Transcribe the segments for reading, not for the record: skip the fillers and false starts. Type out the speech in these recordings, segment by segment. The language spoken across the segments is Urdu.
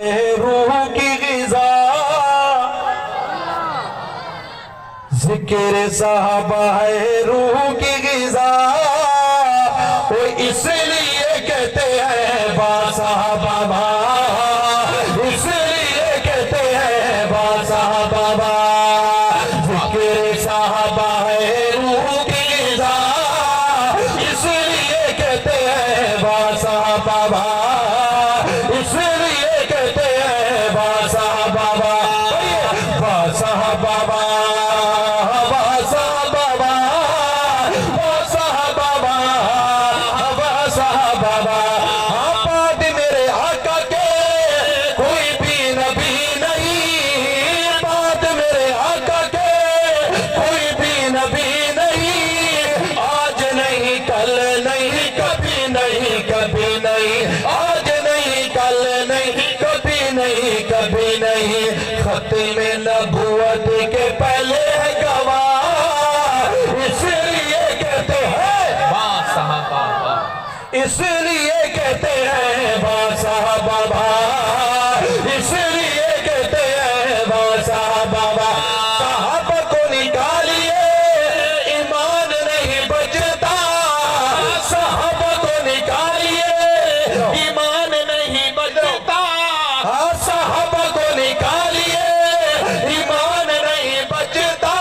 روح کی غذا ذکر صحابہ ہے روح کی غذا وہ اس لیے کہتے ہیں با صحابہ اس لیے کہتے ہیں با صحابہ ذکر صحابہ ہے روح کی غذا اس لیے کہتے ہیں با صحابہ اس لیے کہتے ہیں با صحابہ با صحابہ کبھی نہیں ختم نبوت کے پہلے ہے گواہ اس لیے کہتے ہیں با صحابہ اس لیے کہتے ہیں با صحابہ اس لیے کہتے ہیں با صحابہ صحابہ کو نکالیے ایمان نہیں بچتا صحابہ کو نکالیے ایمان نہیں بچتا صحابہ کو نکالیے ایمان نہیں بچتا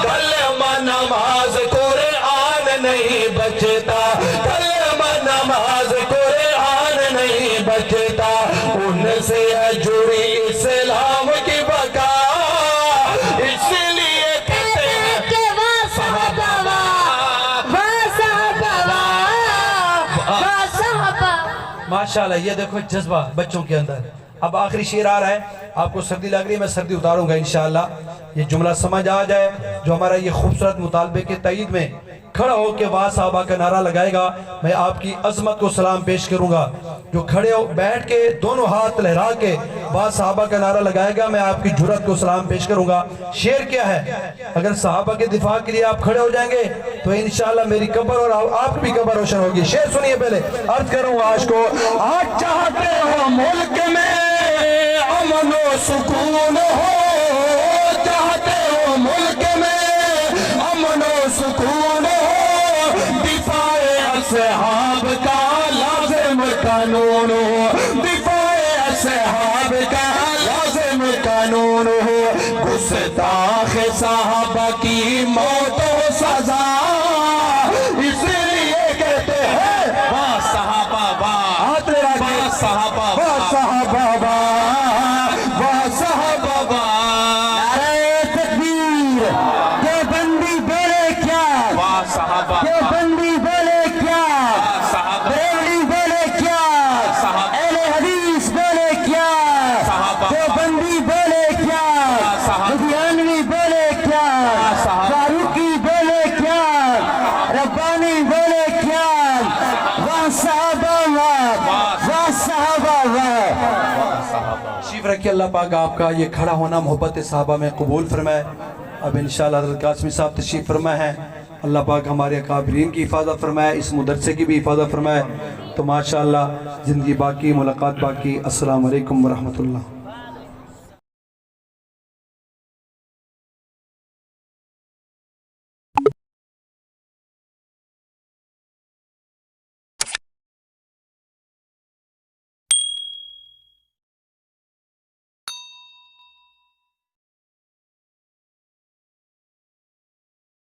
کلمہ نماز قرآن نہیں بچتا کلمہ نماز قرآن نہیں بچتا ان سے جڑی اسلام کی بقا اس لیے کہتے ہیں کہ وہ صحابہ ماشاءاللہ یہ دیکھو جذبہ بچوں کے اندر اب آخری شعر آ رہا ہے آپ کو سردی لگ رہی ہے میں سردی اتاروں گا انشاءاللہ یہ جملہ سمجھ آ جائے جو ہمارا یہ خوبصورت مطالبے کے تائید میں کھڑا ہو کے واہ صحابہ کا نعرہ لگائے گا میں آپ کی عظمت کو سلام پیش کروں گا جو کھڑے ہو بیٹھ کے دونوں ہاتھ لہرا کے واہ صحابہ کا نعرہ لگائے گا میں آپ کی جرات کو سلام پیش کروں گا شعر کیا ہے اگر صحابہ کے دفاع کے لیے آپ کھڑے ہو جائیں گے تو انشاءاللہ میری قبر اور آپ کی قبر روشن ہوگی شعر سنیے پہلے عرض کروں آج کو آج چاہتے ہو ملک میں امن و سکون ہو چاہتے ہو ملک میں امن و سکون ہو دفاع اصحاب کا لازم قانون ہو دفاع اصحاب کا لازم قانون ہو گستاخ صحابہ کی موت و سزا اس لیے کہتے ہیں با صحابہ با صحابہ با صحابہ بندی بولے کیا بریلوی بولے کیا اہل حدیث بولے کیا بندی بولے کیا لدھیانوی بولے کیا فاروقی بولے کیا ربانی بولے کیا واہ صحابہ واہ صحابہ شریف رکھیے اللہ پاک آپ کا یہ کھڑا ہونا محبت صحابہ میں قبول فرمائے اب انشاءاللہ حضرت قاسمی صاحب تشریف فرمائے ہیں اللہ پاک ہمارے اکابرین کی حفاظت فرمائے اس مدرسے کی بھی حفاظت فرمائے تو ماشاءاللہ زندگی باقی ملاقات باقی السلام علیکم ورحمۃ اللہ